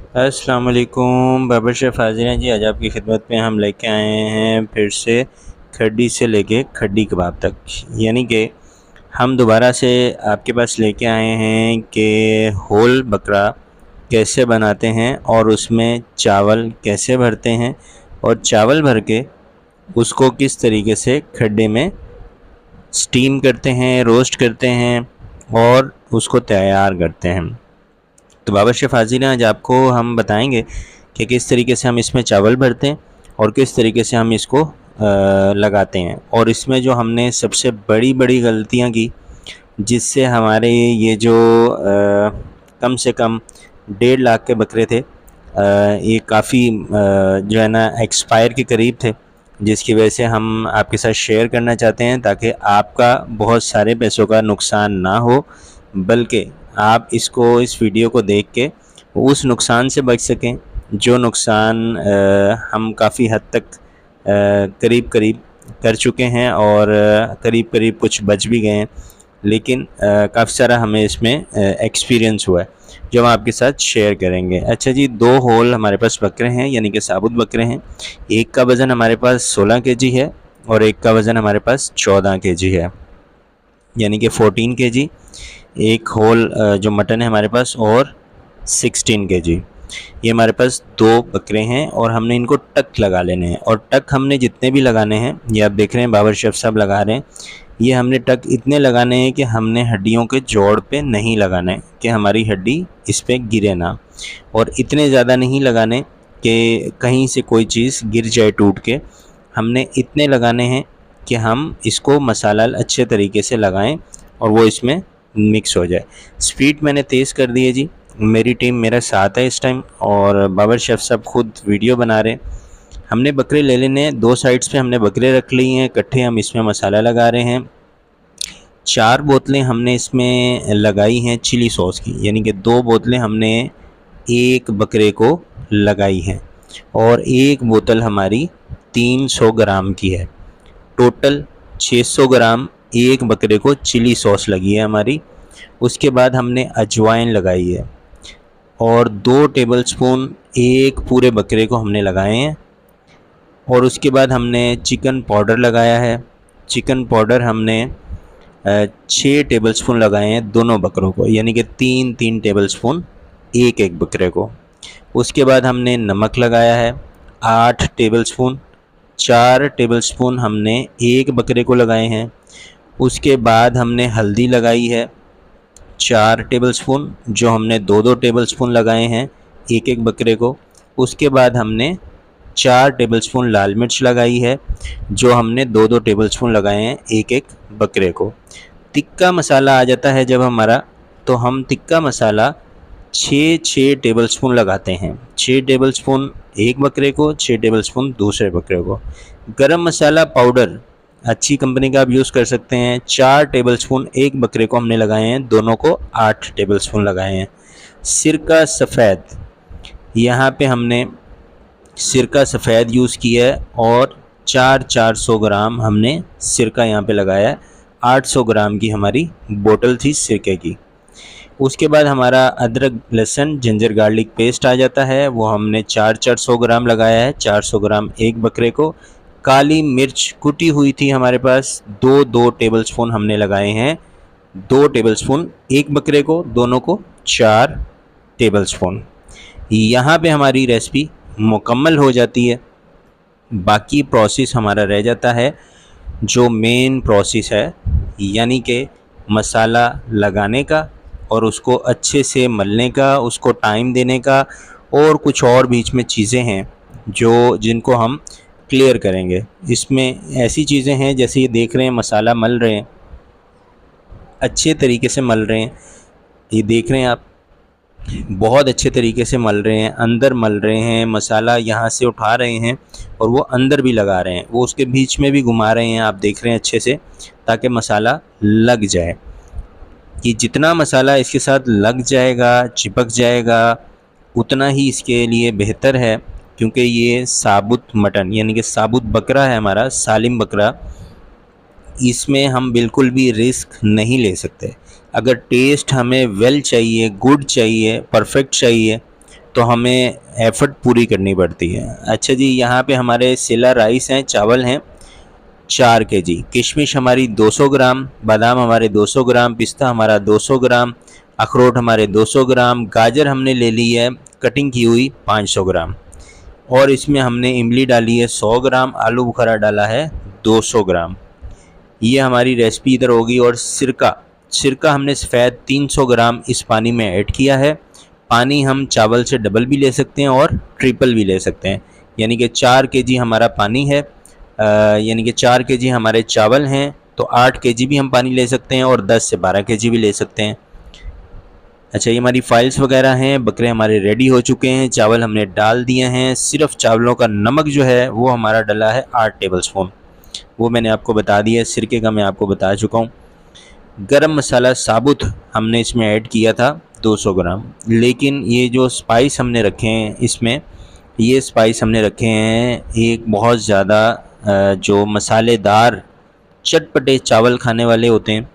अस्सलाम वालेकुम। बाबर शेफ़ हाज़िर हैं जी। आज आपकी खिदमत में हम लेके आए हैं फिर से खड्डी से लेके खड्डी कबाब तक, यानी कि हम दोबारा से आपके पास लेके आए हैं कि होल बकरा कैसे बनाते हैं और उसमें चावल कैसे भरते हैं और चावल भर के उसको किस तरीके से खड्डे में स्टीम करते हैं, रोस्ट करते हैं और उसको तैयार करते हैं। तो बाबर शेफ़ हाज़िर हैं, आज आपको हम बताएंगे कि किस तरीके से हम इसमें चावल भरते हैं और किस तरीके से हम इसको लगाते हैं। और इसमें जो हमने सबसे बड़ी बड़ी गलतियां की, जिससे हमारे ये जो कम से कम 1.5 लाख के बकरे थे, ये काफ़ी जो है ना एक्सपायर के करीब थे, जिसकी वजह से हम आपके साथ शेयर करना चाहते हैं ताकि आपका बहुत सारे पैसों का नुकसान ना हो, बल्कि आप इस वीडियो को देख के उस नुकसान से बच सकें जो नुकसान हम काफ़ी हद तक करीब करीब कर चुके हैं और करीब करीब कुछ बच भी गए हैं, लेकिन काफ़ी सारा हमें इसमें एक्सपीरियंस हुआ है जो हम आपके साथ शेयर करेंगे। अच्छा जी, 2 होल हमारे पास बकरे हैं, यानी कि साबुत बकरे हैं। एक का वज़न हमारे पास 16 केजी है और एक का वज़न हमारे पास 14 केजी है, यानी कि 14 केजी। एक होल जो मटन है हमारे पास, और 16 केजी। ये हमारे पास 2 बकरे हैं और हमने इनको टक लगा लेने हैं। और टक हमने जितने भी लगाने हैं, ये आप देख रहे हैं बाबर शेफ़ साहब लगा रहे हैं, ये हमने टक इतने लगाने हैं कि हमने हड्डियों के जोड़ पे नहीं लगाने कि हमारी हड्डी इस पे गिरे ना, और इतने ज़्यादा नहीं लगाने कि कहीं से कोई चीज़ गिर जाए टूट के। हमने इतने लगाने हैं कि हम इसको मसाला अच्छे तरीके से लगाएं और वो इसमें मिक्स हो जाए। स्पीड मैंने तेज़ कर दी है जी। मेरी टीम मेरे साथ है इस टाइम और बाबर शेफ़ साहब खुद वीडियो बना रहे हैं। हमने बकरे ले लेने हैं, 2 साइड्स पे हमने बकरे रख लिए हैं, इकट्ठे हम इसमें मसाला लगा रहे हैं। 4 बोतलें हमने इसमें लगाई हैं चिली सॉस की, यानी कि 2 बोतलें हमने एक बकरे को लगाई हैं और एक बोतल हमारी 300 ग्राम की है। टोटल 600 ग्राम एक बकरे को चिली सॉस लगी है हमारी। उसके बाद हमने अजवाइन लगाई है और 2 टेबलस्पून एक पूरे बकरे को हमने लगाए हैं। और उसके बाद हमने चिकन पाउडर लगाया है। चिकन पाउडर हमने 6 टेबलस्पून लगाए हैं दोनों बकरों को, यानी कि 3-3 टेबलस्पून एक एक बकरे को। उसके बाद हमने नमक लगाया है 8 टेबलस्पून, 4 टेबलस्पून हमने एक बकरे को लगाए हैं। उसके बाद हमने हल्दी लगाई है 4 टेबलस्पून, जो हमने 2-2 टेबलस्पून लगाए हैं एक एक बकरे को। उसके बाद हमने 4 टेबलस्पून लाल मिर्च लगाई है, जो हमने 2-2 टेबलस्पून लगाए हैं एक एक बकरे को। तिक्का मसाला आ जाता है जब हमारा, तो हम तिक्का मसाला 6-6 टेबलस्पून लगाते हैं। 6 टेबलस्पून एक बकरे को, 6 टेबलस्पून दूसरे बकरे को। गरम मसाला पाउडर अच्छी कंपनी का आप यूज़ कर सकते हैं, 4 टेबलस्पून एक बकरे को हमने लगाए हैं, दोनों को 8 टेबलस्पून लगाए हैं। सिरका सफ़ेद, यहाँ पे हमने सिरका सफ़ेद यूज़ किया है और 400 ग्राम हमने सिरका यहाँ पे लगाया है। 800 ग्राम की हमारी बोतल थी सिरके की। उसके बाद हमारा अदरक लहसुन जिंजर गार्लिक पेस्ट आ जाता है, वो हमने 400 ग्राम लगाया है, 400 ग्राम एक बकरे को। काली मिर्च कुटी हुई थी हमारे पास, 2-2 टेबलस्पून हमने लगाए हैं, 2 टेबलस्पून एक बकरे को, दोनों को 4 टेबलस्पून। यहाँ पे हमारी रेसिपी मुकम्मल हो जाती है। बाकी प्रोसेस हमारा रह जाता है, जो मेन प्रोसेस है, यानी कि मसाला लगाने का और उसको अच्छे से मलने का, उसको टाइम देने का, और कुछ और बीच में चीज़ें हैं जो जिनको हम क्लियर करेंगे। इसमें ऐसी चीज़ें हैं जैसे ये देख रहे हैं मसाला मल रहे हैं, अच्छे तरीके से मल रहे हैं, ये देख रहे हैं आप, बहुत अच्छे तरीके से मल रहे हैं, अंदर मल रहे हैं, मसाला यहाँ से उठा रहे हैं और वो अंदर भी लगा रहे हैं, वो उसके बीच में भी घुमा रहे हैं, आप देख रहे हैं अच्छे से, ताकि मसाला लग जाए। कि जितना मसाला इसके साथ लग जाएगा, चिपक जाएगा, उतना ही इसके लिए बेहतर है, क्योंकि ये साबुत मटन यानी कि साबुत बकरा है हमारा, सालिम बकरा, इसमें हम बिल्कुल भी रिस्क नहीं ले सकते। अगर टेस्ट हमें वेल चाहिए, गुड चाहिए, परफेक्ट चाहिए, तो हमें एफ़र्ट पूरी करनी पड़ती है। अच्छा जी, यहाँ पे हमारे सेला राइस हैं, चावल हैं 4 केजी, किशमिश हमारी 200 ग्राम, बादाम हमारे 200 ग्राम, पिस्ता हमारा 200 ग्राम, अखरोट हमारे 200 ग्राम, गाजर हमने ले ली है कटिंग की हुई 500 ग्राम, और इसमें हमने इमली डाली है 100 ग्राम, आलू बुखारा डाला है 200 ग्राम। ये हमारी रेसिपी इधर होगी। और सिरका हमने सफ़ेद 300 ग्राम इस पानी में ऐड किया है। पानी हम चावल से डबल भी ले सकते हैं और ट्रिपल भी ले सकते हैं, यानी कि 4 केजी हमारा पानी है, यानी कि 4 केजी हमारे चावल हैं, तो 8 केजी भी हम पानी ले सकते हैं और 10 से 12 केजी भी ले सकते हैं। अच्छा, ये हमारी फाइल्स वगैरह हैं, बकरे हमारे रेडी हो चुके हैं, चावल हमने डाल दिए हैं। सिर्फ चावलों का नमक जो है वो हमारा डला है 8 टेबल स्पून, वो मैंने आपको बता दिया है। सिरके का मैं आपको बता चुका हूँ। गरम मसाला साबुत हमने इसमें ऐड किया था 200 ग्राम, लेकिन ये जो स्पाइस हमने रखे हैं इसमें, ये स्पाइस हमने रखे हैं एक बहुत ज़्यादा जो मसालेदार चटपटे चावल खाने वाले होते हैं,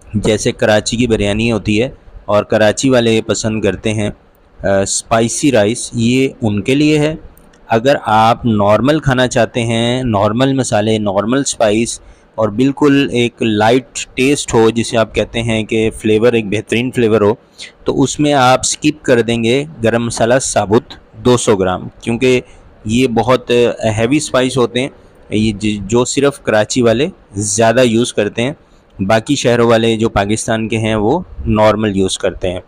जैसे कराची की बिरयानी होती है और कराची वाले पसंद करते हैं स्पाइसी राइस, ये उनके लिए है। अगर आप नॉर्मल खाना चाहते हैं, नॉर्मल मसाले, नॉर्मल स्पाइस और बिल्कुल एक लाइट टेस्ट हो, जिसे आप कहते हैं कि फ़्लेवर एक बेहतरीन फ्लेवर हो, तो उसमें आप स्किप कर देंगे गरम मसाला साबुत 200 ग्राम, क्योंकि ये बहुत हैवी स्पाइस होते हैं। ये जो सिर्फ़ कराची वाले ज़्यादा यूज़ करते हैं, बाकी शहरों वाले जो पाकिस्तान के हैं वो नॉर्मल यूज़ करते हैं,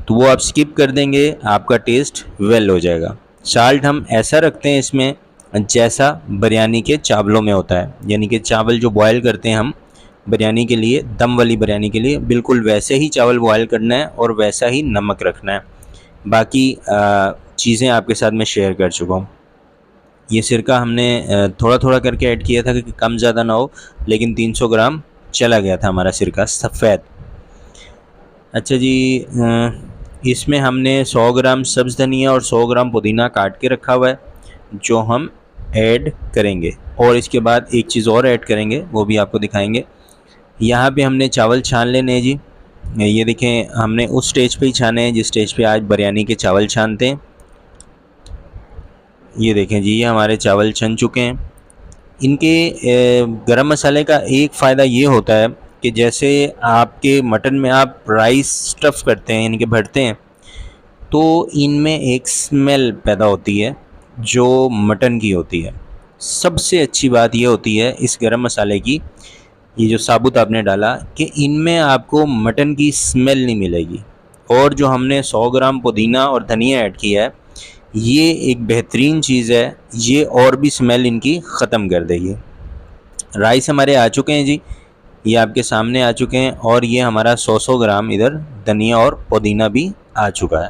तो वो आप स्किप कर देंगे, आपका टेस्ट वेल हो जाएगा। साल्ट हम ऐसा रखते हैं इसमें जैसा बिरयानी के चावलों में होता है, यानी कि चावल जो बॉयल करते हैं हम बिरयानी के लिए, दम वाली बिरयानी के लिए, बिल्कुल वैसे ही चावल बॉयल करना है और वैसा ही नमक रखना है। बाकी चीज़ें आपके साथ मैं शेयर कर चुका हूँ। ये सिरका हमने थोड़ा थोड़ा करके ऐड किया था कि कम ज़्यादा ना हो, लेकिन 300 ग्राम चला गया था हमारा सिरका सफ़ेद। अच्छा जी, इसमें हमने 100 ग्राम सब्ज़ धनिया और 100 ग्राम पुदीना काट के रखा हुआ है, जो हम ऐड करेंगे। और इसके बाद एक चीज़ और ऐड करेंगे, वो भी आपको दिखाएंगे। यहाँ पे हमने चावल छान लेने हैं जी। ये देखें, हमने उस स्टेज पे ही छाने हैं जिस स्टेज पे आज बिरयानी के चावल छानते हैं। ये देखें जी, ये हमारे चावल छन चुके हैं। इनके गरम मसाले का एक फ़ायदा ये होता है कि जैसे आपके मटन में आप राइस स्टफ़ करते हैं, यानी कि भरते हैं, तो इनमें एक स्मेल पैदा होती है जो मटन की होती है। सबसे अच्छी बात ये होती है इस गरम मसाले की, ये जो साबुत आपने डाला, कि इनमें आपको मटन की स्मेल नहीं मिलेगी। और जो हमने 100 ग्राम पुदीना और धनिया ऐड किया है, ये एक बेहतरीन चीज़ है, ये और भी स्मेल इनकी ख़त्म कर देगी। राइस हमारे आ चुके हैं जी, ये आपके सामने आ चुके हैं, और ये हमारा 100 ग्राम इधर धनिया और पुदीना भी आ चुका है।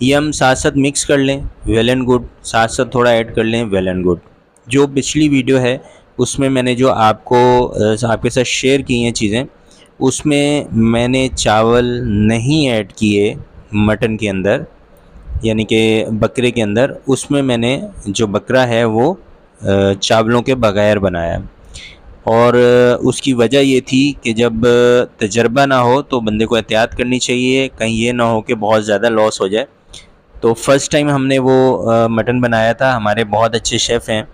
ये हम साथ साथ मिक्स कर लें, वेल एंड गुड। साथ साथ थोड़ा ऐड कर लें, वेल एंड गुड। जो पिछली वीडियो है उसमें मैंने जो आपके साथ शेयर की हैं चीज़ें, उसमें मैंने चावल नहीं ऐड किए मटन के अंदर, यानी कि बकरे के अंदर। उसमें मैंने जो बकरा है वो चावलों के बगैर बनाया, और उसकी वजह ये थी कि जब तजर्बा ना हो तो बंदे को एहतियात करनी चाहिए, कहीं ये ना हो कि बहुत ज़्यादा लॉस हो जाए। तो फ़र्स्ट टाइम हमने वो मटन बनाया था। हमारे बहुत अच्छे शेफ़ हैं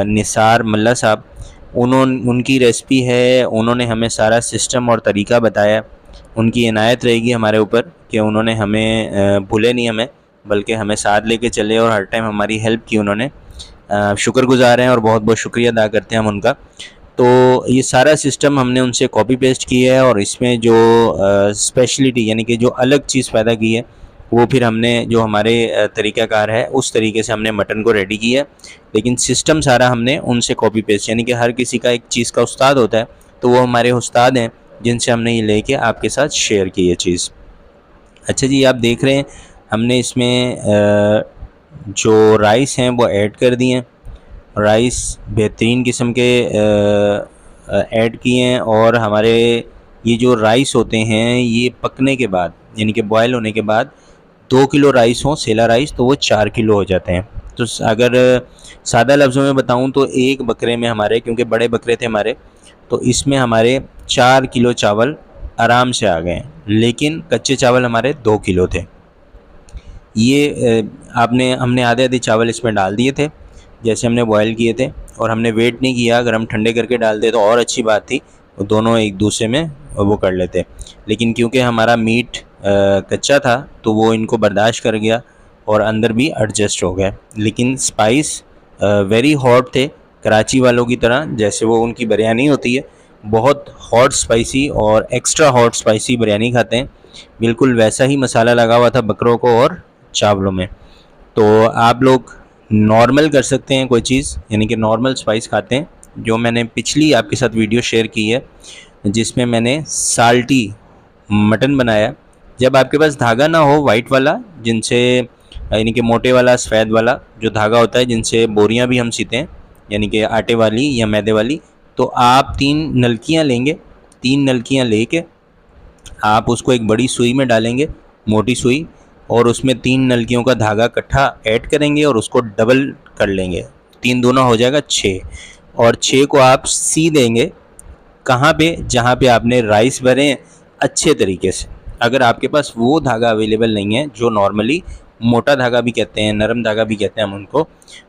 निसार मल्ला साहब, उनकी रेसिपी है, उन्होंने हमें सारा सिस्टम और तरीका बताया। उनकी इनायत रहेगी हमारे ऊपर कि उन्होंने हमें भूले नहीं हमें, बल्कि हमें साथ लेके चले और हर टाइम हमारी हेल्प की उन्होंने। शुक्रगुज़ार हैं और बहुत बहुत शुक्रिया अदा करते हैं हम उनका। तो ये सारा सिस्टम हमने उनसे कॉपी पेस्ट किया है, और इसमें जो स्पेशलिटी, यानी कि जो अलग चीज़ पैदा की है, वो फिर हमने जो हमारे तरीक़ाकार है उस तरीके से हमने मटन को रेडी किया। लेकिन सिस्टम सारा हमने उनसे कॉपी पेस्ट, यानी कि हर किसी का एक चीज़ का उस्ताद होता है, तो वो हमारे उस्ताद हैं जिनसे हमने ये लेके आपके साथ शेयर की ये चीज़। अच्छा जी, आप देख रहे हैं हमने इसमें जो राइस हैं वो ऐड कर दिए हैं। राइस बेहतरीन किस्म के ऐड किए हैं, और हमारे ये जो राइस होते हैं ये पकने के बाद, यानी कि बॉयल होने के बाद 2 किलो राइस हों, सेला राइस, तो वो 4 किलो हो जाते हैं। तो अगर सादा लफ्ज़ों में बताऊं तो एक बकरे में हमारे, क्योंकि बड़े बकरे थे हमारे, तो इसमें हमारे 4 किलो चावल आराम से आ गए, लेकिन कच्चे चावल हमारे 2 किलो थे। ये हमने आधे आधे चावल इसमें डाल दिए थे जैसे हमने बॉयल किए थे, और हमने वेट नहीं किया। अगर हम ठंडे करके डाल दे तो और अच्छी बात थी, वो दोनों एक दूसरे में वो कर लेते। लेकिन क्योंकि हमारा मीट कच्चा था तो वो इनको बर्दाश्त कर गया और अंदर भी एडजस्ट हो गया। लेकिन स्पाइस वेरी हॉट थे, कराची वालों की तरह, जैसे वो उनकी बिरयानी होती है बहुत हॉट स्पाइसी और एक्स्ट्रा हॉट स्पाइसी बिरयानी खाते हैं, बिल्कुल वैसा ही मसाला लगा हुआ था बकरों को और चावलों में। तो आप लोग नॉर्मल कर सकते हैं कोई चीज़, यानी कि नॉर्मल स्पाइस खाते हैं, जो मैंने पिछली आपके साथ वीडियो शेयर की है जिसमें मैंने साल्टी मटन बनाया। जब आपके पास धागा ना हो वाइट वाला, जिनसे यानी कि मोटे वाला सफ़ेद वाला जो धागा होता है जिनसे बोरियां भी हम सीते हैं, यानी कि आटे वाली या मैदे वाली, तो आप 3 नलकियां लेंगे। 3 नलकियां लेके आप उसको एक बड़ी सुई में डालेंगे, मोटी सुई, और उसमें 3 नलकियों का धागा इकट्ठा ऐड करेंगे और उसको डबल कर लेंगे। 3 दूना हो जाएगा 6, और 6 को आप सी देंगे कहाँ पे, जहाँ पे आपने राइस भरे हैं अच्छे तरीके से। अगर आपके पास वो धागा अवेलेबल नहीं है जो नॉर्मली मोटा धागा भी कहते हैं, नरम धागा भी कहते हैं हम उनको,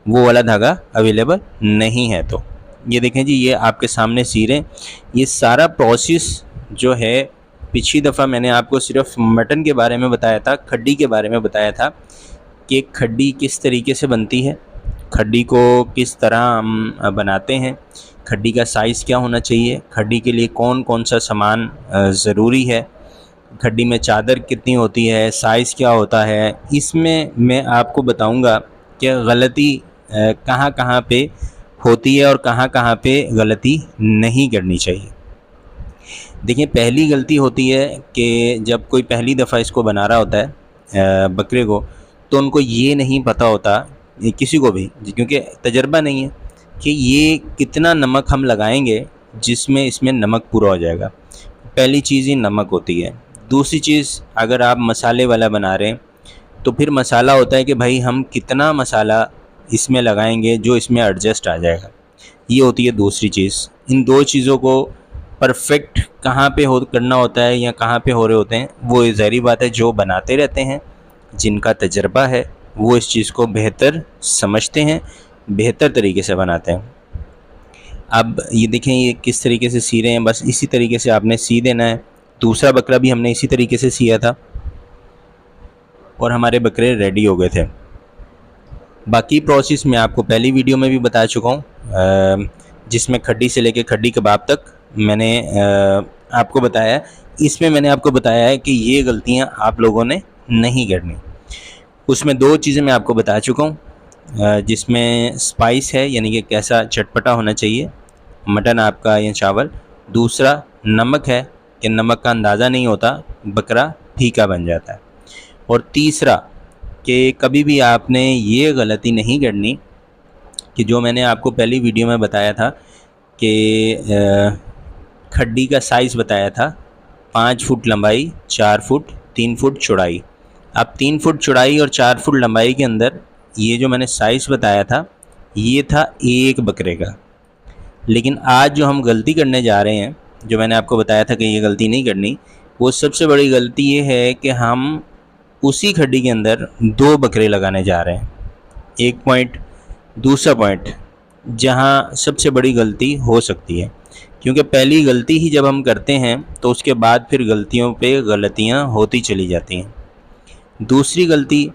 वो वाला धागा अवेलेबल नहीं है, तो ये देखें जी, ये आपके सामने सी रहे हैं। ये सारा प्रोसेस जो है, पिछली दफ़ा मैंने आपको सिर्फ मटन के बारे में बताया था, खड्डी के बारे में बताया था कि खड्डी किस तरीके से बनती है, खड्डी को किस तरह हम बनाते हैं, खड्डी का साइज़ क्या होना चाहिए, खड्डी के लिए कौन कौन सा सामान ज़रूरी है, खड्डी में चादर कितनी होती है, साइज़ क्या होता है। इसमें मैं आपको बताऊंगा कि गलती कहाँ कहाँ पे होती है और कहाँ कहाँ पे गलती नहीं करनी चाहिए। देखिए, पहली गलती होती है कि जब कोई पहली दफ़ा इसको बना रहा होता है बकरे को, तो उनको ये नहीं पता होता, किसी को भी, क्योंकि तजर्बा नहीं है, कि ये कितना नमक हम लगाएंगे जिसमें इसमें नमक पूरा हो जाएगा। पहली चीज़ ही नमक होती है। दूसरी चीज़, अगर आप मसाले वाला बना रहे हैं तो फिर मसाला होता है कि भाई हम कितना मसाला इसमें लगाएंगे जो इसमें एडजस्ट आ जाएगा, ये होती है दूसरी चीज़। इन दो चीज़ों को परफेक्ट कहाँ पे हो करना होता है या कहाँ पे हो रहे होते हैं, वो ज़ाहिर बात है जो बनाते रहते हैं, जिनका तजर्बा है, वो इस चीज़ को बेहतर समझते हैं, बेहतर तरीके से बनाते हैं। अब ये देखें, ये किस तरीके से सी रहे हैं, बस इसी तरीके से आपने सी देना है। दूसरा बकरा भी हमने इसी तरीके से सिया था और हमारे बकरे रेडी हो गए थे। बाकी प्रोसेस मैं आपको पहली वीडियो में भी बता चुका हूँ, जिसमें खड्डी से लेके खड्डी कबाब तक मैंने आपको बताया। इसमें मैंने आपको बताया है कि ये गलतियाँ आप लोगों ने नहीं करनी। उसमें 2 चीज़ें मैं आपको बता चुका हूँ, जिसमें स्पाइस है, यानी कि कैसा चटपटा होना चाहिए मटन आपका या चावल। दूसरा नमक है कि नमक का अंदाज़ा नहीं होता, बकरा फीका बन जाता है। और तीसरा कि कभी भी आपने ये गलती नहीं करनी कि जो मैंने आपको पहली वीडियो में बताया था कि खड्डी का साइज़ बताया था 5 फुट लंबाई, 4 फुट, 3 फुट चौड़ाई। अब 3 फुट चौड़ाई और 4 फुट लंबाई के अंदर ये जो मैंने साइज़ बताया था, ये था एक बकरे का। लेकिन आज जो हम गलती करने जा रहे हैं, जो मैंने आपको बताया था कि ये गलती नहीं करनी, वो सबसे बड़ी गलती ये है कि हम उसी खड्डी के अंदर 2 बकरे लगाने जा रहे हैं। एक पॉइंट। दूसरा पॉइंट, जहाँ सबसे बड़ी गलती हो सकती है, क्योंकि पहली गलती ही जब हम करते हैं तो उसके बाद फिर गलतियों पे गलतियाँ होती चली जाती हैं। दूसरी गलती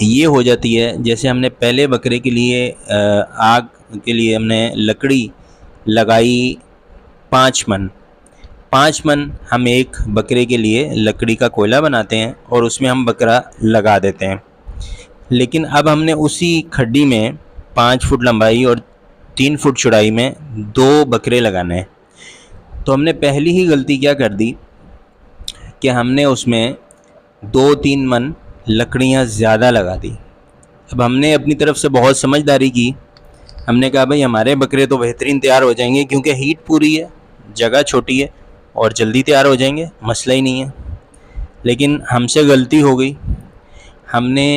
ये हो जाती है, जैसे हमने पहले बकरे के लिए आग के लिए हमने लकड़ी लगाई 5 मन। 5 मन हम एक बकरे के लिए लकड़ी का कोयला बनाते हैं और उसमें हम बकरा लगा देते हैं। लेकिन अब हमने उसी खड्डी में 5 फुट लंबाई और 3 फुट चौड़ाई में 2 बकरे लगाने हैं। तो हमने पहली ही गलती क्या कर दी कि हमने उसमें 2-3 मन लकड़ियाँ ज़्यादा लगा दी। अब हमने अपनी तरफ से बहुत समझदारी की, हमने कहा भाई हमारे बकरे तो बेहतरीन तैयार हो जाएंगे क्योंकि हीट पूरी है, जगह छोटी है और जल्दी तैयार हो जाएंगे, मसला ही नहीं है। लेकिन हमसे गलती हो गई, हमने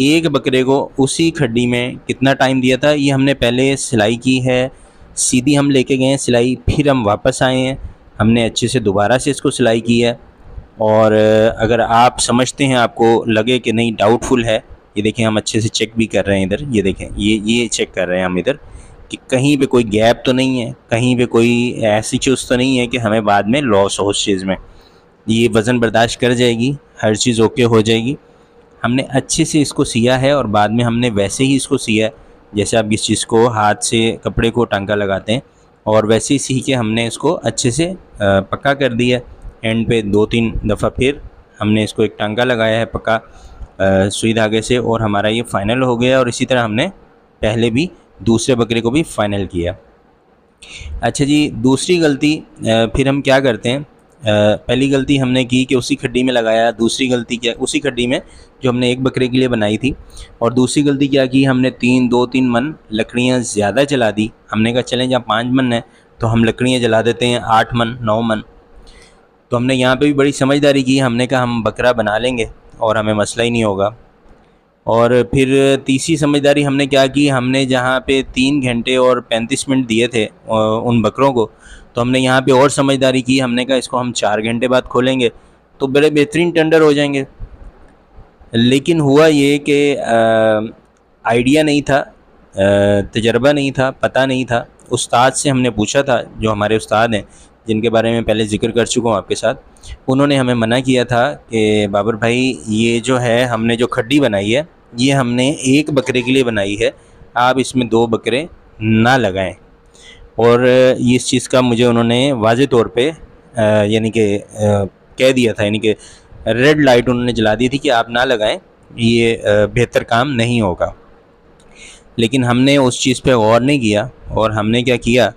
एक बकरे को उसी खड्डी में कितना टाइम दिया था, ये हमने पहले सिलाई की है, सीधी हम लेके गए हैं सिलाई, फिर हम वापस आए हैं, हमने अच्छे से दोबारा से इसको सिलाई की है और अगर आप समझते हैं, आपको लगे कि नहीं डाउटफुल है, ये देखें हम अच्छे से चेक भी कर रहे हैं इधर, ये देखें ये चेक कर रहे हैं हम इधर कि कहीं पे कोई गैप तो नहीं है, कहीं पे कोई ऐसी चीज़ तो नहीं है कि हमें बाद में लॉस हो उस चीज़ में। ये वज़न बर्दाश्त कर जाएगी, हर चीज़ ओके हो जाएगी। हमने अच्छे से इसको सिया है और बाद में हमने वैसे ही इसको सिया है जैसे आप इस चीज़ को हाथ से कपड़े को टांका लगाते हैं, और वैसे ही सी के हमने इसको अच्छे से पक्का कर दिया। एंड पे 2-3 दफ़ा फिर हमने इसको एक टांका लगाया है पक्का सुई धागे से, और हमारा ये फ़ाइनल हो गया। और इसी तरह हमने पहले भी दूसरे बकरे को भी फ़ाइनल किया। अच्छा जी, दूसरी गलती फिर हम क्या करते हैं, पहली गलती हमने की कि उसी खड्डी में लगाया, दूसरी गलती क्या, उसी खड्डी में जो हमने एक बकरे के लिए बनाई थी, और दूसरी गलती क्या की, हमने 2-3 मन लकड़ियाँ ज़्यादा जला दी। हमने कहा चलें जहाँ 5 मन है तो हम लकड़ियाँ जला देते हैं 8 मन 9 मन। तो हमने यहाँ पे भी बड़ी समझदारी की, हमने कहा हम बकरा बना लेंगे और हमें मसला ही नहीं होगा। और फिर तीसरी समझदारी हमने क्या की, हमने जहाँ पे 3 घंटे और 35 मिनट दिए थे उन बकरों को, तो हमने यहाँ पे और समझदारी की, हमने कहा इसको हम 4 घंटे बाद खोलेंगे तो बड़े बेहतरीन टेंडर हो जाएंगे। लेकिन हुआ ये कि आइडिया नहीं था, तजर्बा नहीं था, पता नहीं था। उस्ताद से हमने पूछा था, जो हमारे उस्ताद हैं जिनके बारे में पहले ज़िक्र कर चुका हूँ आपके साथ, उन्होंने हमें मना किया था कि बाबर भाई ये जो है हमने जो खड्डी बनाई है ये हमने एक बकरे के लिए बनाई है, आप इसमें 2 बकरे ना लगाएं। और इस चीज़ का मुझे उन्होंने वाज़े तौर पे यानी कि कह दिया था, यानी कि रेड लाइट उन्होंने जला दी थी कि आप ना लगाएं, ये बेहतर काम नहीं होगा। लेकिन हमने उस चीज़ पे गौर नहीं किया, और हमने क्या किया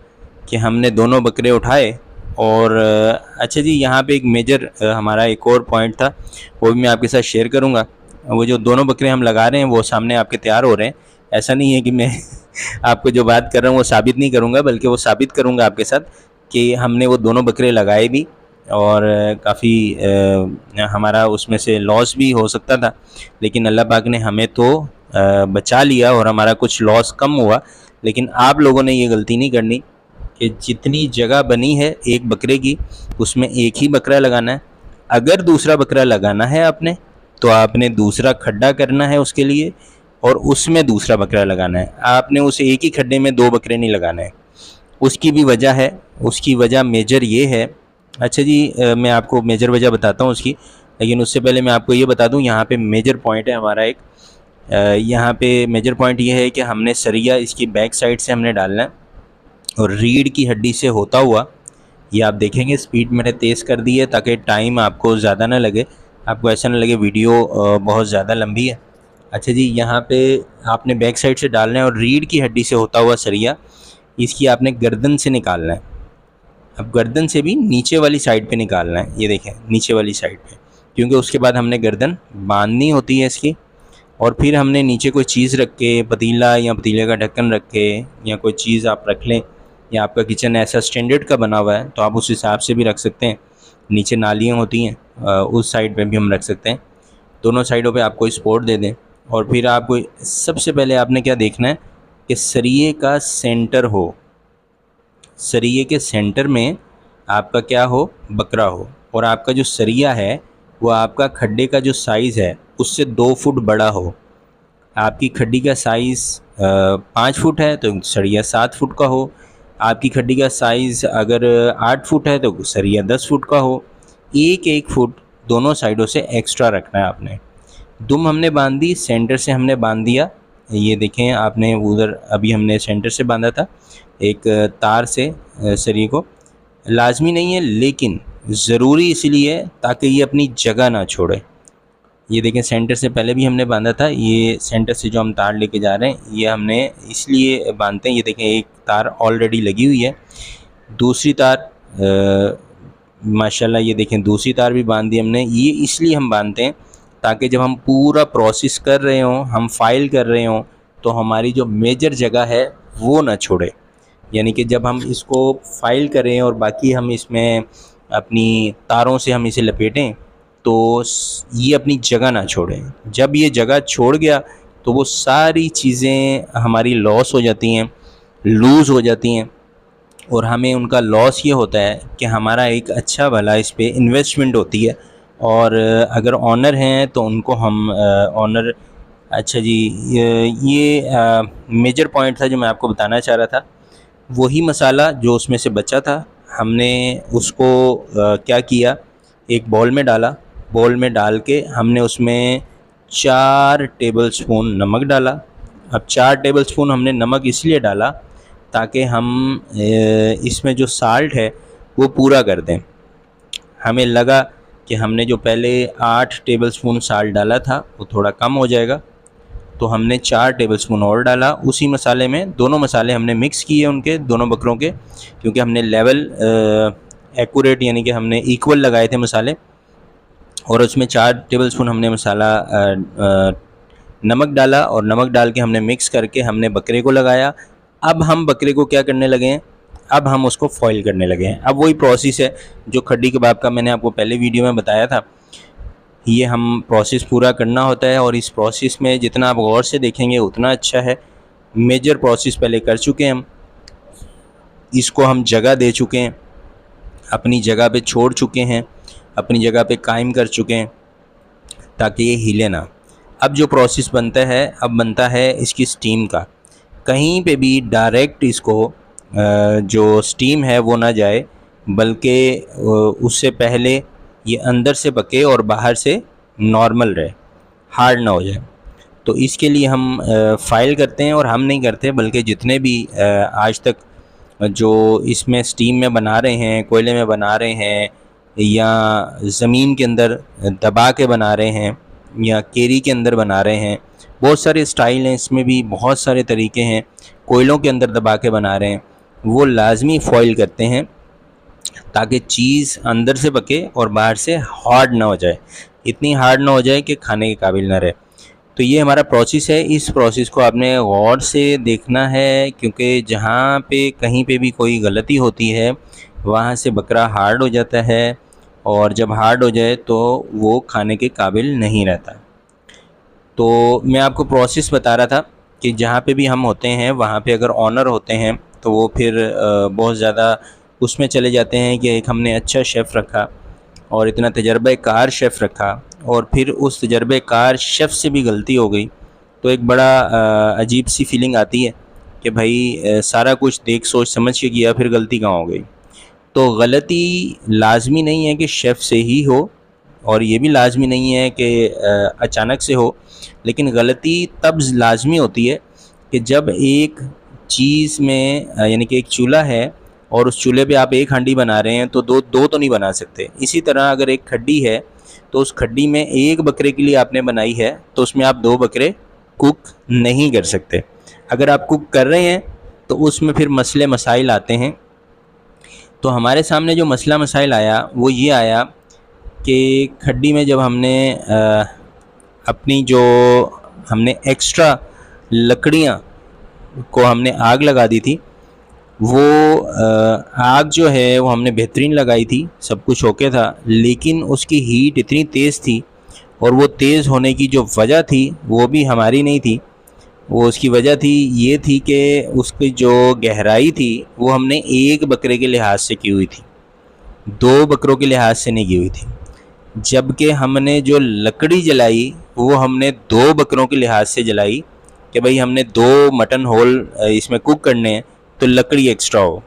कि हमने दोनों बकरे उठाए। और अच्छा जी, यहाँ पे एक मेजर हमारा एक और पॉइंट था, वो भी मैं आपके साथ शेयर करूँगा। वो जो दोनों बकरे हम लगा रहे हैं वो सामने आपके तैयार हो रहे हैं। ऐसा नहीं है कि मैं आपको जो बात कर रहा हूँ वो साबित नहीं करूँगा, बल्कि वो साबित करूँगा आपके साथ कि हमने वो दोनों बकरे लगाए भी, और काफ़ी हमारा उसमें से लॉस भी हो सकता था, लेकिन अल्लाह पाक ने हमें तो बचा लिया और हमारा कुछ लॉस कम हुआ। लेकिन आप लोगों ने ये गलती नहीं करनी कि जितनी जगह बनी है एक बकरे की, उसमें एक ही बकरा लगाना है। अगर दूसरा बकरा लगाना है आपने, तो आपने दूसरा खड्डा करना है उसके लिए, और उसमें दूसरा बकरा लगाना है। आपने उस एक ही खड्डे में 2 बकरे नहीं लगाने हैं। उसकी भी वजह है, उसकी वजह मेजर ये है। अच्छा जी, मैं आपको मेजर वजह बताता हूँ उसकी, लेकिन उससे पहले मैं आपको ये बता दूँ, यहाँ पे मेजर पॉइंट है हमारा एक। यहाँ पे मेजर पॉइंट ये है कि हमने सरिया इसकी बैक साइड से हमने डालना है, और रीढ़ की हड्डी से होता हुआ, ये आप देखेंगे स्पीड मैंने तेज़ कर दी है ताकि टाइम आपको ज़्यादा ना लगे, आपको ऐसा ना लगे वीडियो बहुत ज़्यादा लंबी है। अच्छा जी, यहाँ पे आपने बैक साइड से डालना है, और रीढ़ की हड्डी से होता हुआ सरिया इसकी आपने गर्दन से निकालना है। अब गर्दन से भी नीचे वाली साइड पे निकालना है, ये देखें नीचे वाली साइड पे, क्योंकि उसके बाद हमने गर्दन बांधनी होती है इसकी। और फिर हमने नीचे कोई चीज़ रख के, पतीला या पतीले का ढक्कन रख के, या कोई चीज़ आप रख लें, या आपका किचन ऐसा स्टैंडर्ड का बना हुआ है तो आप उस हिसाब से भी रख सकते हैं। नीचे नालियाँ होती हैं, उस साइड पे भी हम रख सकते हैं। दोनों साइडों पे आप कोई सपोर्ट दे दें, और फिर आपको सबसे पहले आपने क्या देखना है कि सरिये का सेंटर हो, सरिये के सेंटर में आपका क्या हो, बकरा हो। और आपका जो सरिया है वो आपका खड्डे का जो साइज़ है उससे 2 फुट बड़ा हो। आपकी खड्डी का साइज़ 5 फुट है तो सरिया 7 फुट का हो। आपकी खड्डी का साइज़ अगर 8 फुट है तो सरिया 10 फुट का हो। 1-1 फुट दोनों साइडों से एक्स्ट्रा रखना है आपने। दुम हमने बांध दी, सेंटर से हमने बांध दिया। ये देखें आपने उधर अभी हमने सेंटर से बांधा था एक तार से सरिये को। लाजमी नहीं है लेकिन ज़रूरी इसलिए है ताकि ये अपनी जगह ना छोड़े। ये देखें सेंटर से पहले भी हमने बांधा था, ये सेंटर से जो हम तार लेके जा रहे हैं ये हमने इसलिए बांधते हैं। ये देखें एक तार ऑलरेडी लगी हुई है, दूसरी तार माशाल्लाह ये देखें दूसरी तार भी बांध दी हमने। ये इसलिए हम बांधते हैं ताकि जब हम पूरा प्रोसेस कर रहे हों, हम फाइल कर रहे हों, तो हमारी जो मेजर जगह है वो ना छोड़े। यानी कि जब हम इसको फाइल करें और बाकी हम इसमें अपनी तारों से हम इसे लपेटें तो ये अपनी जगह ना छोड़ें। जब ये जगह छोड़ गया तो वो सारी चीज़ें हमारी लॉस हो जाती हैं, लूज़ हो जाती हैं, और हमें उनका लॉस ये होता है कि हमारा एक अच्छा भला इस पे इन्वेस्टमेंट होती है और अगर ऑनर हैं तो उनको हम ऑनर। अच्छा जी, ये मेजर पॉइंट था जो मैं आपको बताना चाह रहा था। वही मसाला जो उसमें से बचा था, हमने उसको क्या किया, एक बॉल में डाला। बॉल में डाल के हमने उसमें 4 टेबलस्पून नमक डाला। अब 4 टेबलस्पून हमने नमक इसलिए डाला ताकि हम इसमें जो साल्ट है वो पूरा कर दें। हमें लगा कि हमने जो पहले 8 टेबलस्पून साल्ट डाला था वो थोड़ा कम हो जाएगा, तो हमने 4 टेबलस्पून और डाला उसी मसाले में। दोनों मसाले हमने मिक्स किए उनके, दोनों बकरों के, क्योंकि हमने लेवल एक्यूरेट यानी कि हमने इक्वल लगाए थे मसाले। और उसमें 4 टेबलस्पून हमने मसाला नमक डाला, और नमक डाल के हमने मिक्स करके हमने बकरे को लगाया। अब हम बकरे को क्या करने लगे हैं, अब हम उसको फॉइल करने लगे हैं। अब वही प्रोसेस है जो खड्डी कबाब का मैंने आपको पहले वीडियो में बताया था। ये हम प्रोसेस पूरा करना होता है, और इस प्रोसेस में जितना आप गौर से देखेंगे उतना अच्छा है। मेजर प्रोसेस पहले कर चुके हैं हम, इसको हम जगह दे चुके हैं, अपनी जगह पे छोड़ चुके हैं, अपनी जगह पे कायम कर चुके हैं ताकि ये हिले ना। अब जो प्रोसेस बनता है, अब बनता है इसकी स्टीम का। कहीं पे भी डायरेक्ट इसको जो स्टीम है वो ना जाए, बल्कि उससे पहले ये अंदर से पके और बाहर से नॉर्मल रहे, हार्ड ना हो जाए। तो इसके लिए हम फाइल करते हैं, और हम नहीं करते बल्कि जितने भी आज तक जो इसमें स्टीम में बना रहे हैं, कोयले में बना रहे हैं, या ज़मीन के अंदर दबा के बना रहे हैं, या केरी के अंदर बना रहे हैं, बहुत सारे स्टाइल हैं इसमें भी, बहुत सारे तरीके हैं। कोयलों के अंदर दबा के बना रहे हैं, वो लाजमी फॉइल करते हैं ताकि चीज़ अंदर से पके और बाहर से हार्ड ना हो जाए, इतनी हार्ड ना हो जाए कि खाने के काबिल ना रहे। तो ये हमारा प्रोसेस है। इस प्रोसेस को आपने गौर से देखना है, क्योंकि जहाँ पे कहीं पे भी कोई गलती होती है वहाँ से बकरा हार्ड हो जाता है, और जब हार्ड हो जाए तो वो खाने के काबिल नहीं रहता। तो मैं आपको प्रोसेस बता रहा था कि जहाँ पे भी हम होते हैं वहाँ पे अगर ऑनर होते हैं तो वो फिर बहुत ज़्यादा उसमें चले जाते हैं कि एक हमने अच्छा शेफ़ रखा और इतना तजर्बेकार शेफ़ रखा, और फिर उस तजर्बेकार शेफ़ से भी गलती हो गई तो एक बड़ा अजीब सी फीलिंग आती है कि भाई सारा कुछ देख सोच समझ के किया, फिर गलती कहाँ हो गई। तो गलती लाजमी नहीं है कि शेफ़ से ही हो, और ये भी लाजमी नहीं है कि अचानक से हो, लेकिन गलती तब लाजमी होती है कि जब एक चीज़ में यानी कि एक चूल्हा है और उस चूल्हे पे आप एक हांडी बना रहे हैं तो दो तो नहीं बना सकते। इसी तरह अगर एक खड्डी है तो उस खड्डी में एक बकरे के लिए आपने बनाई है तो उसमें आप 2 बकरे कुक नहीं कर सकते। अगर आप कुक कर रहे हैं तो उसमें फिर मसले मसाइल आते हैं। तो हमारे सामने जो मसला मसाइल आया वो ये आया कि खड्डी में जब हमने अपनी जो हमने एक्स्ट्रा लकड़ियाँ को हमने आग लगा दी थी, वो आग जो है वो हमने बेहतरीन लगाई थी, सब कुछ ओके था, लेकिन उसकी हीट इतनी तेज़ थी, और वो तेज़ होने की जो वजह थी वो भी हमारी नहीं थी। वो उसकी वजह थी ये थी कि उसकी जो गहराई थी वो हमने एक बकरे के लिहाज से की हुई थी, 2 बकरों के लिहाज से नहीं की हुई थी। जबकि हमने जो लकड़ी जलाई वो हमने 2 बकरों के लिहाज से जलाई कि भाई हमने 2 मटन होल इसमें कुक करने हैं तो लकड़ी एक्स्ट्रा हो।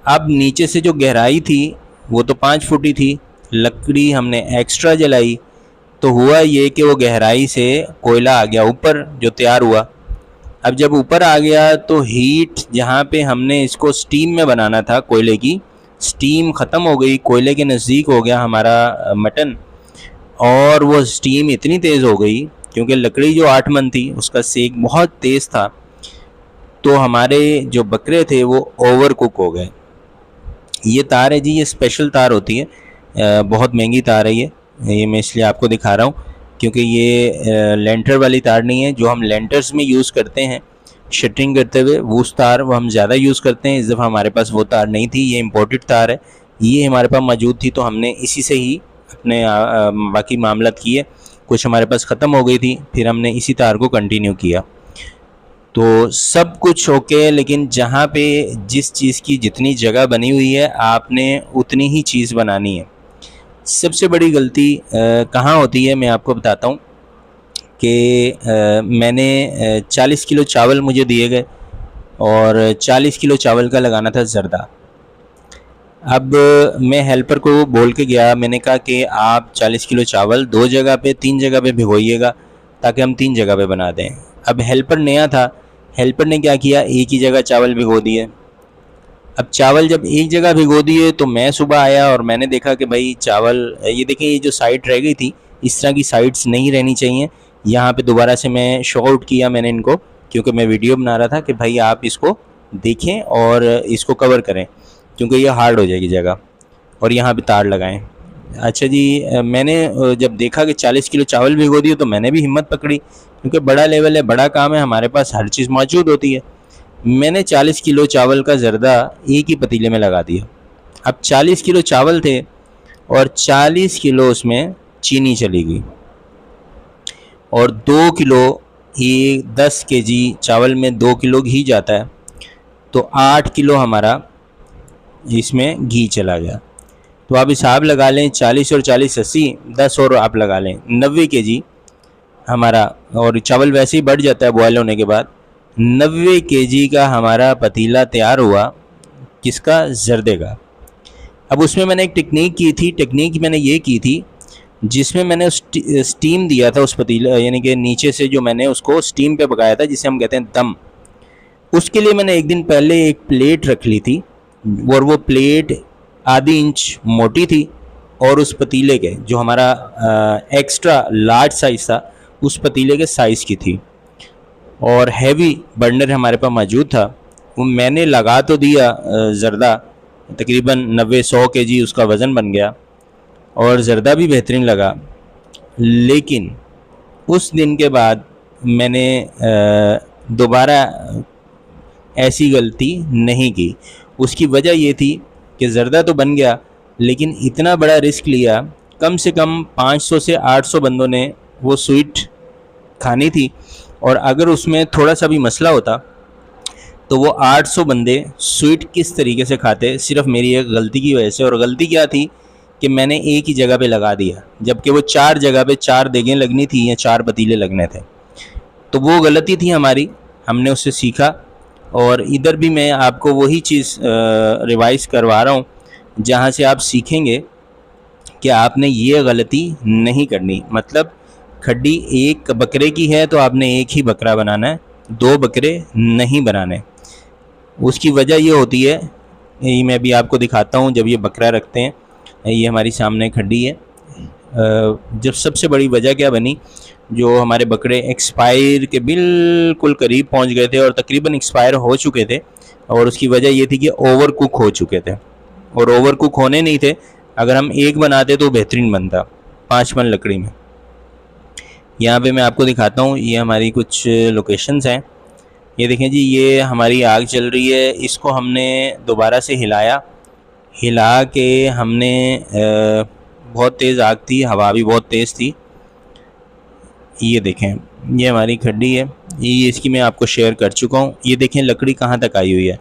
अब नीचे से जो गहराई थी वो तो 5 फुट ही थी, लकड़ी हमने एक्स्ट्रा जलाई तो हुआ ये कि वो गहराई से कोयला आ गया ऊपर जो तैयार हुआ। अब जब ऊपर आ गया तो हीट जहाँ पे हमने इसको स्टीम में बनाना था, कोयले की स्टीम ख़त्म हो गई, कोयले के नज़दीक हो गया हमारा मटन, और वो स्टीम इतनी तेज़ हो गई क्योंकि लकड़ी जो 8 मन थी उसका सेक बहुत तेज़ था, तो हमारे जो बकरे थे वो ओवर कुक हो गए। ये तार है जी, ये स्पेशल तार होती है, बहुत महंगी तार है ये मैं इसलिए आपको दिखा रहा हूँ क्योंकि ये लेंटर वाली तार नहीं है जो हम लेंटर्स में यूज़ करते हैं शटरिंग करते हुए, वो उस तार वो हम ज़्यादा यूज़ करते हैं। इस दफ़ा हमारे पास वो तार नहीं थी, ये इम्पोर्टेड तार है, ये हमारे पास मौजूद थी तो हमने इसी से ही अपने बाकी मामलात किए। कुछ हमारे पास ख़त्म हो गई थी, फिर हमने इसी तार को कंटिन्यू किया। तो सब कुछ ओके, लेकिन जहाँ पे जिस चीज़ की जितनी जगह बनी हुई है आपने उतनी ही चीज़ बनानी है। सबसे बड़ी गलती कहाँ होती है मैं आपको बताता हूँ कि मैंने 40 किलो चावल मुझे दिए गए और 40 किलो चावल का लगाना था ज़र्दा। अब मैं हेल्पर को बोल के गया, मैंने कहा कि आप 40 किलो चावल 2 जगह पे 3 जगह पे भिगोइएगा ताकि हम 3 जगह पे बना दें। अब हेल्पर नया था, हेल्पर ने क्या किया, एक ही जगह चावल भिगो दिए। अब चावल जब एक जगह भिगो दिए तो मैं सुबह आया और मैंने देखा कि भाई चावल, ये देखिए ये जो साइड रह गई थी, इस तरह की साइड्स नहीं रहनी चाहिए। यहाँ पे दोबारा से मैं शो आउट किया मैंने इनको, क्योंकि मैं वीडियो बना रहा था कि भाई आप इसको देखें और इसको कवर करें क्योंकि ये हार्ड हो जाएगी जगह, और यहाँ पे तार लगाएं। अच्छा जी, मैंने जब देखा कि 40 किलो चावल भिगो दिए तो मैंने भी हिम्मत पकड़ी, क्योंकि बड़ा लेवल है, बड़ा काम है, हमारे पास हर चीज़ मौजूद होती है। मैंने 40 किलो चावल का ज़र्दा एक ही पतीले में लगा दिया। अब 40 किलो चावल थे और 40 किलो उसमें चीनी चली गई, और 2 किलो ही 10 केजी चावल में 2 किलो घी जाता है, तो 8 किलो हमारा इसमें घी चला गया। तो आप हिसाब लगा लें, 40 और 40 80, 10 और आप लगा लें 90 केजी हमारा, और चावल वैसे ही बढ़ जाता है बॉयल होने के बाद। 90 केजी का हमारा पतीला तैयार हुआ, किसका, ज़र्दे का। अब उसमें मैंने एक टेक्निक की थी, टेक्निक मैंने ये की थी जिसमें मैंने स्टीम दिया था उस पतीला, यानी कि नीचे से जो मैंने उसको स्टीम पे पकाया था, जिसे हम कहते हैं दम। उसके लिए मैंने एक दिन पहले एक प्लेट रख ली थी, और वो प्लेट आधी इंच मोटी थी, और उस पतीले के जो हमारा एक्स्ट्रा लार्ज साइज़ था उस पतीले के साइज़ की थी, और हैवी बर्नर हमारे पास मौजूद था। वो मैंने लगा तो दिया ज़र्दा, तकरीबन 90-100 केजी उसका वज़न बन गया, और ज़र्दा भी बेहतरीन लगा। लेकिन उस दिन के बाद मैंने दोबारा ऐसी गलती नहीं की। उसकी वजह ये थी कि ज़र्दा तो बन गया, लेकिन इतना बड़ा रिस्क लिया, कम से कम 500 से 800 बंदों ने वो स्वीट खानी थी, और अगर उसमें थोड़ा सा भी मसला होता तो वो 800 बंदे स्वीट किस तरीके से खाते, सिर्फ मेरी एक गलती की वजह से। और गलती क्या थी कि मैंने एक ही जगह पे लगा दिया, जबकि वो 4 जगह पे 4 देगें लगनी थी या 4 पतीले लगने थे। तो वो गलती थी हमारी, हमने उससे सीखा, और इधर भी मैं आपको वही चीज़ रिवाइज़ करवा रहा हूँ जहाँ से आप सीखेंगे कि आपने ये गलती नहीं करनी। मतलब खड्डी एक बकरे की है तो आपने एक ही बकरा बनाना है, 2 बकरे नहीं बनाने। उसकी वजह ये होती है, ये मैं भी आपको दिखाता हूँ। जब ये बकरा रखते हैं, ये हमारी सामने खड्डी है, जब सबसे बड़ी वजह क्या बनी, जो हमारे बकरे एक्सपायर के बिल्कुल करीब पहुँच गए थे और तकरीबन एक्सपायर हो चुके थे, और उसकी वजह ये थी कि ओवर कुक हो चुके थे, और ओवर कुक होने नहीं थे। अगर हम एक बनाते तो बेहतरीन बनता 5 मन लकड़ी में। यहाँ पे मैं आपको दिखाता हूँ, ये हमारी कुछ लोकेशंस हैं। ये देखें जी, ये हमारी आग चल रही है, इसको हमने दोबारा से हिलाया, हिला के हमने बहुत तेज़ आग थी, हवा भी बहुत तेज़ थी। ये देखें, ये हमारी खड्डी है, ये इसकी मैं आपको शेयर कर चुका हूँ। ये देखें लकड़ी कहाँ तक आई हुई है,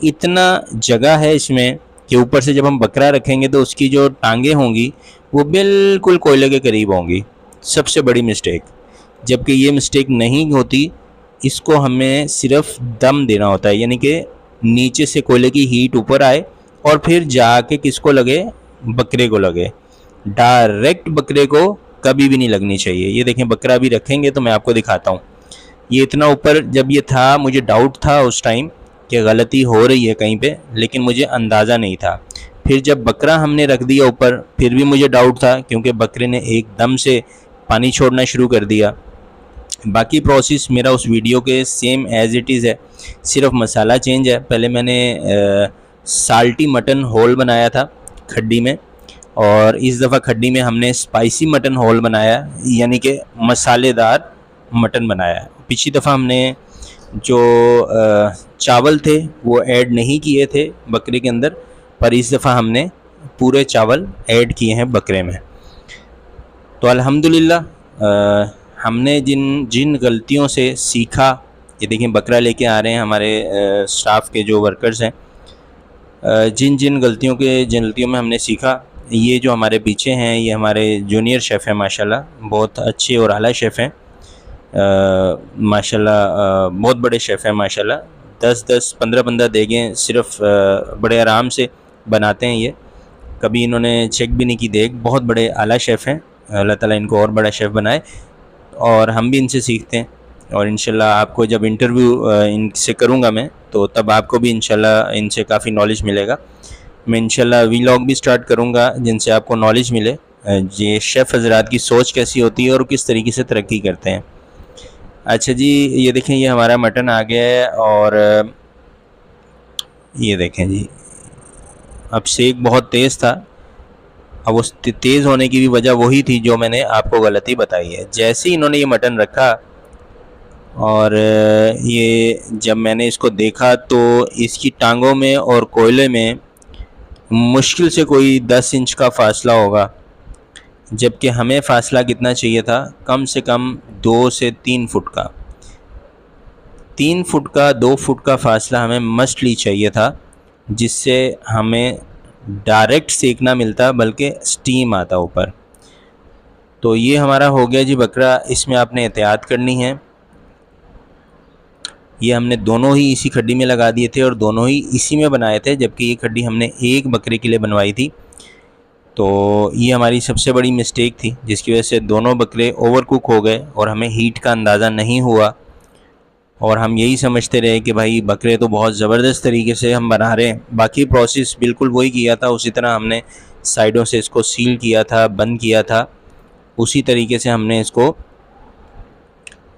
इतना जगह है इसमें कि ऊपर से जब हम बकरा रखेंगे तो उसकी जो टांगें होंगी वो बिल्कुल कोयले के करीब होंगी। सबसे बड़ी मिस्टेक, जबकि ये मिस्टेक नहीं होती, इसको हमें सिर्फ दम देना होता है, यानी कि नीचे से कोयले की हीट ऊपर आए और फिर जाके किसको लगे, बकरे को लगे। डायरेक्ट बकरे को कभी भी नहीं लगनी चाहिए। ये देखें, बकरा भी रखेंगे तो मैं आपको दिखाता हूँ। ये इतना ऊपर जब ये था, मुझे डाउट था उस टाइम कि गलती हो रही है कहीं पे, लेकिन मुझे अंदाज़ा नहीं था। फिर जब बकरा हमने रख दिया ऊपर, फिर भी मुझे डाउट था, क्योंकि बकरे ने एकदम से पानी छोड़ना शुरू कर दिया। बाकी प्रोसेस मेरा उस वीडियो के सेम एज़ इट इज़ है, सिर्फ मसाला चेंज है। पहले मैंने साल्टी मटन होल बनाया था खड्डी में, और इस दफ़ा खड्डी में हमने स्पाइसी मटन होल बनाया, यानी कि मसालेदार मटन बनाया। पिछली दफ़ा हमने जो चावल थे वो ऐड नहीं किए थे बकरे के अंदर, पर इस दफ़ा हमने पूरे चावल ऐड किए हैं बकरे में। तो अल्हम्दुलिल्लाह हमने जिन गलतियों से सीखा, ये देखें बकरा लेके आ रहे हैं हमारे स्टाफ के जो वर्कर्स हैं, जिन गलतियों में हमने सीखा ये जो हमारे पीछे हैं ये हमारे जूनियर शेफ़ हैं माशाल्लाह, बहुत अच्छे और आला शेफ़ हैं। माशाल्लाह बहुत बड़े शेफ़ हैं माशाल्लाह। 10-10 15-15 देगें सिर्फ़ बड़े आराम से बनाते हैं ये। कभी इन्होंने चेक भी नहीं की देग। बहुत बड़े आला शेफ़ हैं। अल्लाह ताला इनको और बड़ा शेफ़ बनाए और हम भी इनसे सीखते हैं। और इंशाल्लाह आपको जब इंटरव्यू इनसे करूँगा मैं, तो तब आपको भी इंशाल्लाह इनसे काफ़ी नॉलेज मिलेगा। मैं इंशाल्लाह वीलॉग भी स्टार्ट करूँगा जिनसे आपको नॉलेज मिले ये शेफ़ हज़रात की सोच कैसी होती है और किस तरीके से तरक्की करते हैं। अच्छा जी, ये देखें ये हमारा मटन आ गया है और ये देखें जी, अब सेक बहुत तेज़ था। अब उस तेज़ होने की भी वजह वही थी जो मैंने आपको गलती बताई है। जैसे ही इन्होंने ये मटन रखा और ये जब मैंने इसको देखा तो इसकी टांगों में और कोयले में मुश्किल से कोई 10 इंच का फ़ासला होगा, जबकि हमें फ़ासला कितना चाहिए था, कम से कम 2 से 3 फुट का। 3 फुट का 2 फुट का फ़ासला हमें मस्टली चाहिए था, जिससे हमें डायरेक्ट सेक ना मिलता बल्कि स्टीम आता ऊपर। तो ये हमारा हो गया जी बकरा। इसमें आपने एहतियात करनी है। ये हमने दोनों ही इसी खड्डी में लगा दिए थे और दोनों ही इसी में बनाए थे, जबकि ये खड्डी हमने एक बकरे के लिए बनवाई थी। तो ये हमारी सबसे बड़ी मिस्टेक थी, जिसकी वजह से दोनों बकरे ओवर कुक हो गए और हमें हीट का अंदाज़ा नहीं हुआ और हम यही समझते रहे कि भाई बकरे तो बहुत ज़बरदस्त तरीके से हम बना रहे हैं। बाकी प्रोसेस बिल्कुल वही किया था, उसी तरह हमने साइडों से इसको सील किया था, बंद किया था, उसी तरीके से हमने इसको।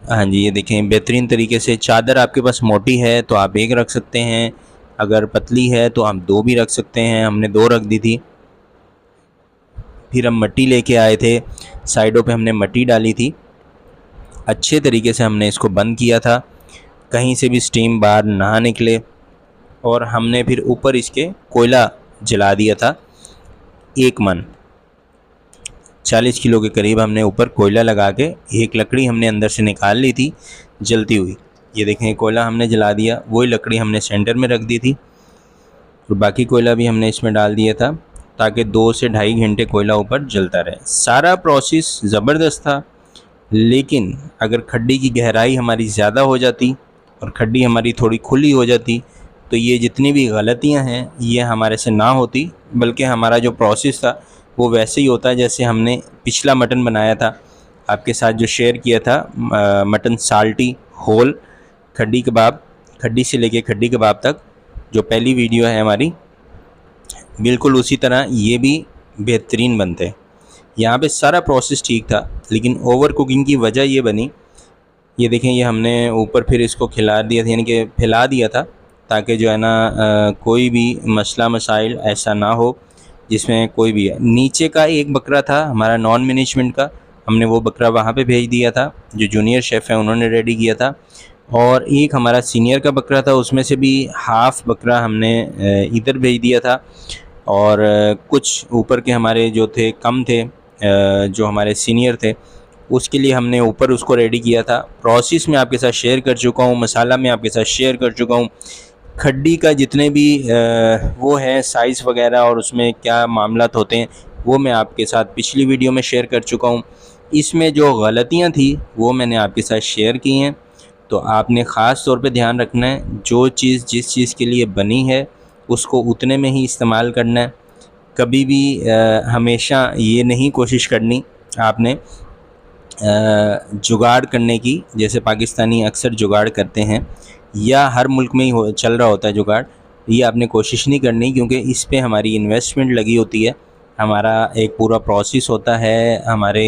हाँ जी, ये देखें बेहतरीन तरीके से। चादर आपके पास मोटी है तो आप एक रख सकते हैं, अगर पतली है तो हम 2 भी रख सकते हैं। हमने 2 रख दी थी। फिर हम मट्टी लेके आए थे, साइडों पे हमने मट्टी डाली थी, अच्छे तरीके से हमने इसको बंद किया था, कहीं से भी स्टीम बाहर ना निकले। और हमने फिर ऊपर इसके कोयला जला दिया था। 1 मन 40 किलो के करीब हमने ऊपर कोयला लगा के एक लकड़ी हमने अंदर से निकाल ली थी जलती हुई। ये देखें कोयला हमने जला दिया, वही लकड़ी हमने सेंटर में रख दी थी और बाकी कोयला भी हमने इसमें डाल दिया था ताकि 2 से ढाई घंटे कोयला ऊपर जलता रहे। सारा प्रोसेस ज़बरदस्त था, लेकिन अगर खड्डी की गहराई हमारी ज़्यादा हो जाती और खड्डी हमारी थोड़ी खुली हो जाती तो ये जितनी भी गलतियां हैं ये हमारे से ना होती, बल्कि हमारा जो प्रोसेस था वो वैसे ही होता जैसे हमने पिछला मटन बनाया था, आपके साथ जो शेयर किया था, मटन साल्टी होल खड्डी कबाब, खड्डी से लेके खड्डी कबाब तक जो पहली वीडियो है हमारी, बिल्कुल उसी तरह ये भी बेहतरीन बनते। यहाँ पे सारा प्रोसेस ठीक था, लेकिन ओवर कुकिंग की वजह ये बनी। ये देखें ये हमने ऊपर फिर इसको खिला दिया था, यानी कि फैला दिया था, ताकि जो है ना कोई भी मसला मसाइल ऐसा ना हो जिसमें कोई भी है। नीचे का एक बकरा था हमारा नॉन मैनेजमेंट का, हमने वो बकरा वहाँ पे भेज दिया था, जो जूनियर शेफ़ हैं उन्होंने रेडी किया था। और एक हमारा सीनियर का बकरा था, उसमें से भी हाफ़ बकरा हमने इधर भेज दिया था। और कुछ ऊपर के हमारे जो थे कम थे, जो हमारे सीनियर थे, उसके लिए हमने ऊपर उसको रेडी किया था। प्रोसेस में आपके साथ शेयर कर चुका हूँ, मसाला में आपके साथ शेयर कर चुका हूँ, खड्डी का जितने भी वो है साइज़ वगैरह और उसमें क्या मामलात होते हैं वो मैं आपके साथ पिछली वीडियो में शेयर कर चुका हूँ। इसमें जो गलतियाँ थी वो मैंने आपके साथ शेयर की हैं। तो आपने ख़ास तौर पे ध्यान रखना है, जो चीज़ जिस चीज़ के लिए बनी है उसको उतने में ही इस्तेमाल करना है। कभी भी हमेशा ये नहीं कोशिश करनी आपने जुगाड़ करने की, जैसे पाकिस्तानी अक्सर जुगाड़ करते हैं या हर मुल्क में ही चल रहा होता है जुगाड़, ये आपने कोशिश नहीं करनी, क्योंकि इस पे हमारी इन्वेस्टमेंट लगी होती है, हमारा एक पूरा प्रोसेस होता है, हमारे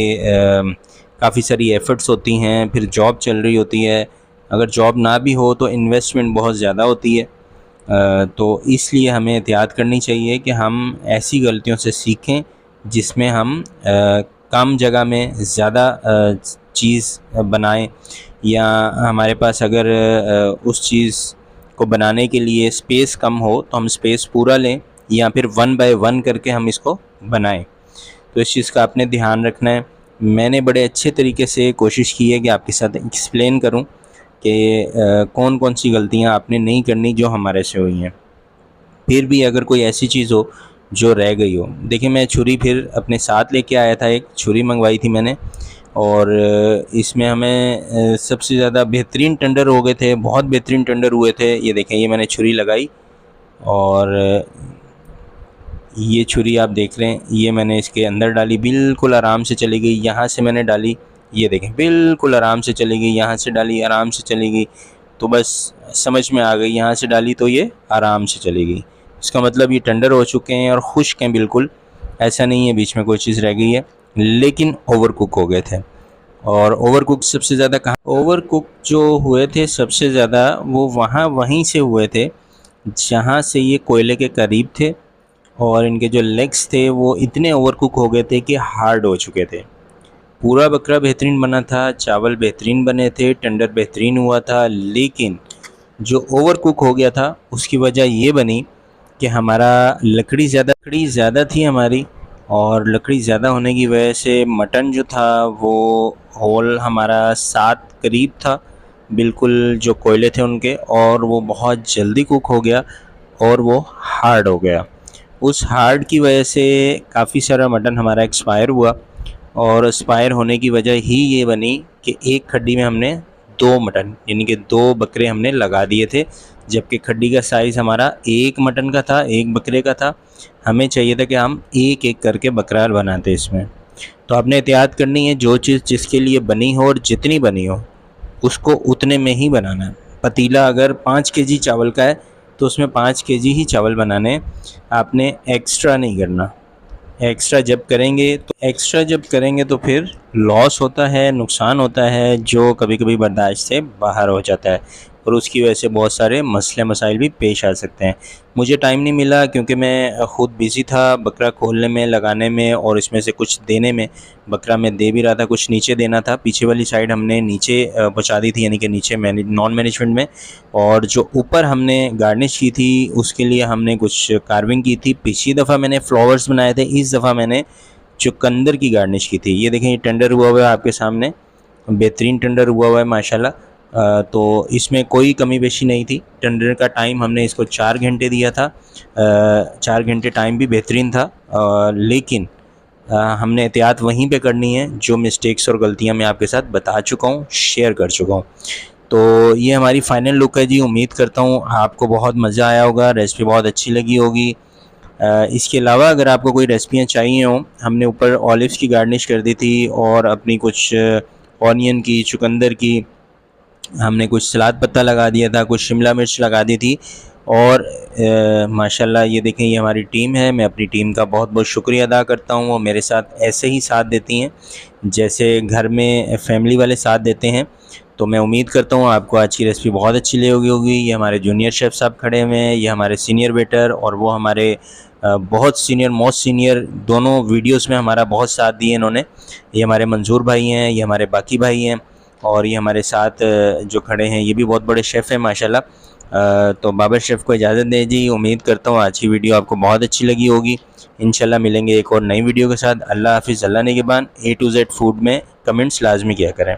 काफ़ी सारी एफ़र्ट्स होती हैं, फिर जॉब चल रही होती है। अगर जॉब ना भी हो तो इन्वेस्टमेंट बहुत ज़्यादा होती है। तो इसलिए हमें एहतियात करनी चाहिए कि हम ऐसी गलतियों से सीखें जिसमें हम कम जगह में ज़्यादा चीज़ बनाएं, या हमारे पास अगर उस चीज़ को बनाने के लिए स्पेस कम हो तो हम स्पेस पूरा लें, या फिर 1 बाय 1 करके हम इसको बनाएं। तो इस चीज़ का आपने ध्यान रखना है। मैंने बड़े अच्छे तरीके से कोशिश की है कि आपके साथ एक्सप्लेन करूं कि कौन कौन सी गलतियां आपने नहीं करनी जो हमारे से हुई हैं। फिर भी अगर कोई ऐसी चीज़ हो जो रह गई हो। देखिए मैं छुरी फिर अपने साथ लेके आया था, एक छुरी मंगवाई थी मैंने, और इसमें हमें सबसे ज़्यादा बेहतरीन टेंडर हो गए थे, बहुत बेहतरीन टेंडर हुए थे। ये देखें, ये मैंने छुरी लगाई और ये छुरी आप देख रहे हैं, ये मैंने इसके अंदर डाली, बिल्कुल आराम से चली गई। यहाँ से मैंने डाली, ये देखें बिल्कुल आराम से चली गई। यहाँ से डाली, आराम से चली गई। तो बस समझ में आ गई, यहाँ से डाली तो ये आराम से चली गई। इसका मतलब ये टेंडर हो चुके हैं और खुश्क हैं बिल्कुल, ऐसा नहीं है बीच में कोई चीज़ रह गई है, लेकिन ओवर कुक हो गए थे। और ओवर कुक सबसे ज़्यादा कहाँ ओवर कुक जो हुए थे सबसे ज़्यादा, वो वहीं से हुए थे जहाँ से ये कोयले के करीब थे, और इनके जो लेग्स थे वो इतने ओवर कुक हो गए थे कि हार्ड हो चुके थे। पूरा बकरा बेहतरीन बना था, चावल बेहतरीन बने थे, टेंडर बेहतरीन हुआ था, लेकिन जो ओवर कुक हो गया था उसकी वजह ये बनी कि हमारा लकड़ी ज़्यादा थी हमारी, और लकड़ी ज़्यादा होने की वजह से मटन जो था वो होल हमारा 7 करीब था, बिल्कुल जो कोयले थे उनके, और वो बहुत जल्दी कुक हो गया और वो हार्ड हो गया। उस हार्ड की वजह से काफ़ी सारा मटन हमारा एक्सपायर हुआ, और एक्सपायर होने की वजह ही ये बनी कि एक खड्डी में हमने 2 मटन यानी कि 2 बकरे हमने लगा दिए थे, जबकि खड्डी का साइज़ हमारा एक मटन का था, एक बकरे का था। हमें चाहिए था कि हम एक एक करके बकरा बनाते इसमें। तो आपने एहतियात करनी है, जो चीज़ जिसके लिए बनी हो और जितनी बनी हो उसको उतने में ही बनाना है। पतीला अगर 5 केजी चावल का है तो उसमें 5 केजी ही चावल बनाने हैं, आपने एक्स्ट्रा नहीं करना। एक्स्ट्रा जब करेंगे तो फिर लॉस होता है, नुकसान होता है, जो कभी कभी बर्दाश्त से बाहर हो जाता है, और उसकी वजह से बहुत सारे मसले मसाइल भी पेश आ सकते हैं। मुझे टाइम नहीं मिला क्योंकि मैं ख़ुद बिज़ी था बकरा खोलने में, लगाने में, और इसमें से कुछ देने में। बकरा मैं दे भी रहा था, कुछ नीचे देना था, पीछे वाली साइड हमने नीचे पहुँचा दी थी, यानी कि नीचे नॉन मैनेजमेंट में। और जो ऊपर हमने गार्निश की थी उसके लिए हमने कुछ कार्विंग की थी। पिछली दफ़ा मैंने फ्लावर्स बनाए थे, इस दफ़ा मैंने चुकंदर की गार्निश की थी। ये देखें, ये टेंडर हुआ हुआ है आपके सामने, बेहतरीन टेंडर हुआ हुआ है माशाल्लाह। तो इसमें कोई कमी पेशी नहीं थी। टेंडर का टाइम हमने इसको 4 घंटे दिया था, 4 घंटे टाइम भी बेहतरीन था, लेकिन हमने एहतियात वहीं पे करनी है जो मिस्टेक्स और गलतियां मैं आपके साथ बता चुका हूँ, शेयर कर चुका हूँ। तो ये हमारी फ़ाइनल लुक है जी। उम्मीद करता हूँ आपको बहुत मज़ा आया होगा, रेसिपी बहुत अच्छी लगी होगी। इसके अलावा अगर आपको कोई रेसिपियाँ चाहिए हों, हमने ऊपर ऑलिव्स की गार्निश कर दी थी, और अपनी कुछ ऑनियन की, चुकंदर की, हमने कुछ सलाद पत्ता लगा दिया था, कुछ शिमला मिर्च लगा दी थी। और माशाल्लाह ये देखें, ये हमारी टीम है। मैं अपनी टीम का बहुत बहुत शुक्रिया अदा करता हूँ, वो मेरे साथ ऐसे ही साथ देती हैं जैसे घर में फैमिली वाले साथ देते हैं। तो मैं उम्मीद करता हूँ आपको आज की रेसिपी बहुत अच्छी लगी होगी। ये हमारे जूनियर शेफ़ साहब खड़े हुए हैं, ये हमारे सीनियर वेटर, और वो हमारे बहुत सीनियर, मोस्ट सीनियर, दोनों वीडियोस में हमारा बहुत साथ दिए इन्होंने। ये हमारे मंजूर भाई हैं, ये हमारे बाकी भाई हैं, और ये हमारे साथ जो खड़े हैं ये भी बहुत बड़े शेफ़ हैं माशाल्लाह। तो बाबर शेफ़ को इजाज़त दें जी। उम्मीद करता हूँ आज की वीडियो आपको बहुत अच्छी लगी होगी। इंशाल्लाह मिलेंगे एक और नई वीडियो के साथ। अल्लाह हाफ़िज़, अल्लाह निगहबान। A to Z फूड में कमेंट्स लाजमी किया करें।